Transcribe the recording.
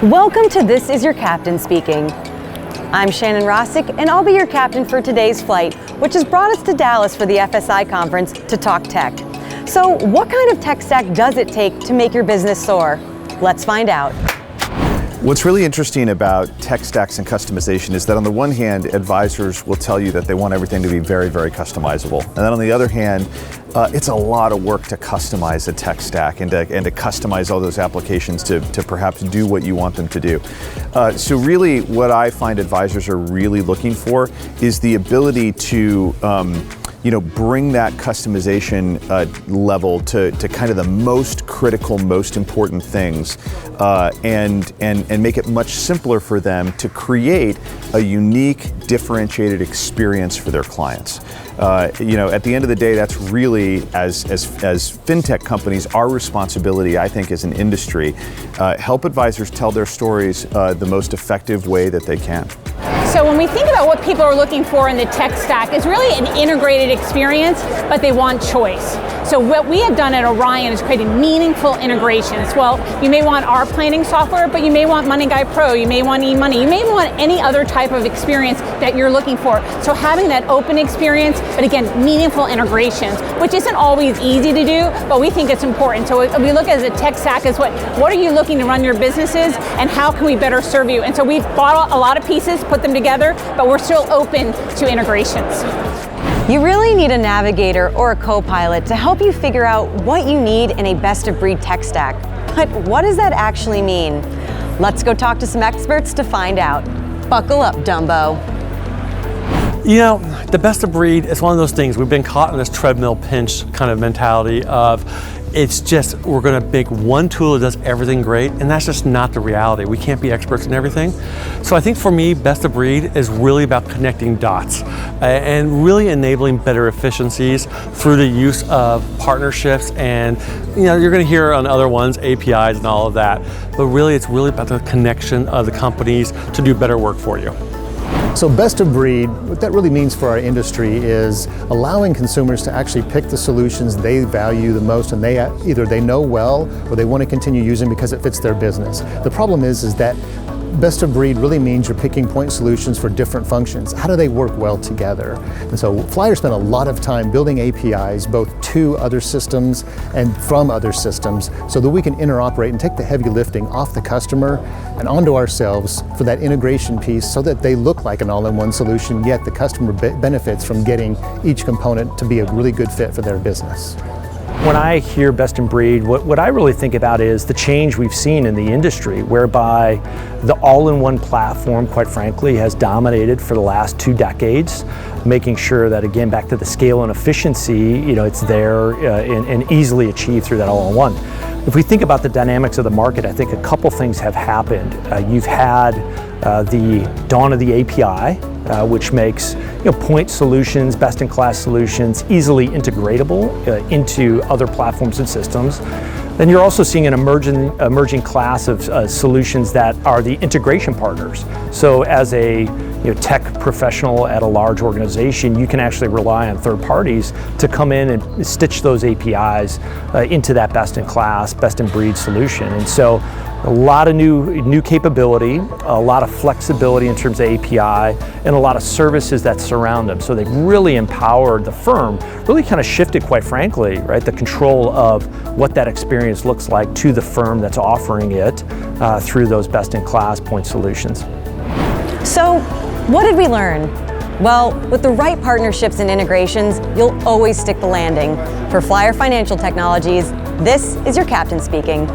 Welcome to This Is Your Captain Speaking. I'm Shannon Rossick, and I'll be your captain for today's flight, which has brought us to Dallas for the FSI conference to talk tech. So what kind of tech stack does it take to make your business soar? Let's find out. What's really interesting about tech stacks and customization is that on the one hand, advisors will tell you that they want everything to be very, very customizable. And then on the other hand, it's a lot of work to customize a tech stack and to customize all those applications to perhaps do what you want them to do. So really what I find advisors are really looking for is the ability to bring that customization level to kind of the most critical, most important things, and make it much simpler for them to create a unique, differentiated experience for their clients. At the end of the day, that's really, as fintech companies, our responsibility, I think, as an industry, help advisors tell their stories the most effective way that they can. So when we think about what people are looking for in the tech stack, it's really an integrated experience, but they want choice. So what we have done at Orion is created meaningful integrations. Well, you may want our planning software, but you may want MoneyGuy Pro, you may want eMoney, you may want any other type of experience that you're looking for. So having that open experience, but again, meaningful integrations, which isn't always easy to do, but we think it's important. So we look at as a tech stack as what are you looking to run your businesses, and how can we better serve you? And so we've bought a lot of pieces, put them together, but we're still open to integrations. You really need a navigator or a co-pilot to help you figure out what you need in a best-of-breed tech stack. But what does that actually mean? Let's go talk to some experts to find out. Buckle up, Dumbo. You know, the best of breed is one of those things. We've been caught in this treadmill pinch kind of mentality of it's just we're going to make one tool that does everything great, and that's just not the reality. We can't be experts in everything. So I think for me, best of breed is really about connecting dots and really enabling better efficiencies through the use of partnerships. And you're going to hear on other ones, APIs and all of that. But really, it's really about the connection of the companies to do better work for you. So best of breed, what that really means for our industry is allowing consumers to actually pick the solutions they value the most, and either they know well or they want to continue using because it fits their business. The problem is that best of breed really means you're picking point solutions for different functions. How do they work well together? And so Flyer spent a lot of time building APIs both to other systems and from other systems so that we can interoperate and take the heavy lifting off the customer and onto ourselves for that integration piece so that they look like an all-in-one solution, yet the customer benefits from getting each component to be a really good fit for their business. When I hear best in breed, what I really think about is the change we've seen in the industry, whereby the all-in-one platform, quite frankly, has dominated for the last 2 decades, making sure that, again, back to the scale and efficiency, it's there and easily achieved through that all-in-one. If we think about the dynamics of the market, I think a couple things have happened. You've had the dawn of the API, which makes point solutions, best-in-class solutions, easily integratable into other platforms and systems. Then you're also seeing an emerging class of solutions that are the integration partners. So as a tech professional at a large organization, you can actually rely on third parties to come in and stitch those APIs into that best-in-class, best-in-breed solution. And so a lot of new capability, a lot of flexibility in terms of API, and a lot of services that surround them. So they've really empowered the firm, really kind of shifted, quite frankly, right, the control of what that experience looks like to the firm that's offering it through those best-in-class point solutions. So, what did we learn? Well, with the right partnerships and integrations, you'll always stick the landing. For Flyer Financial Technologies, this is your captain speaking.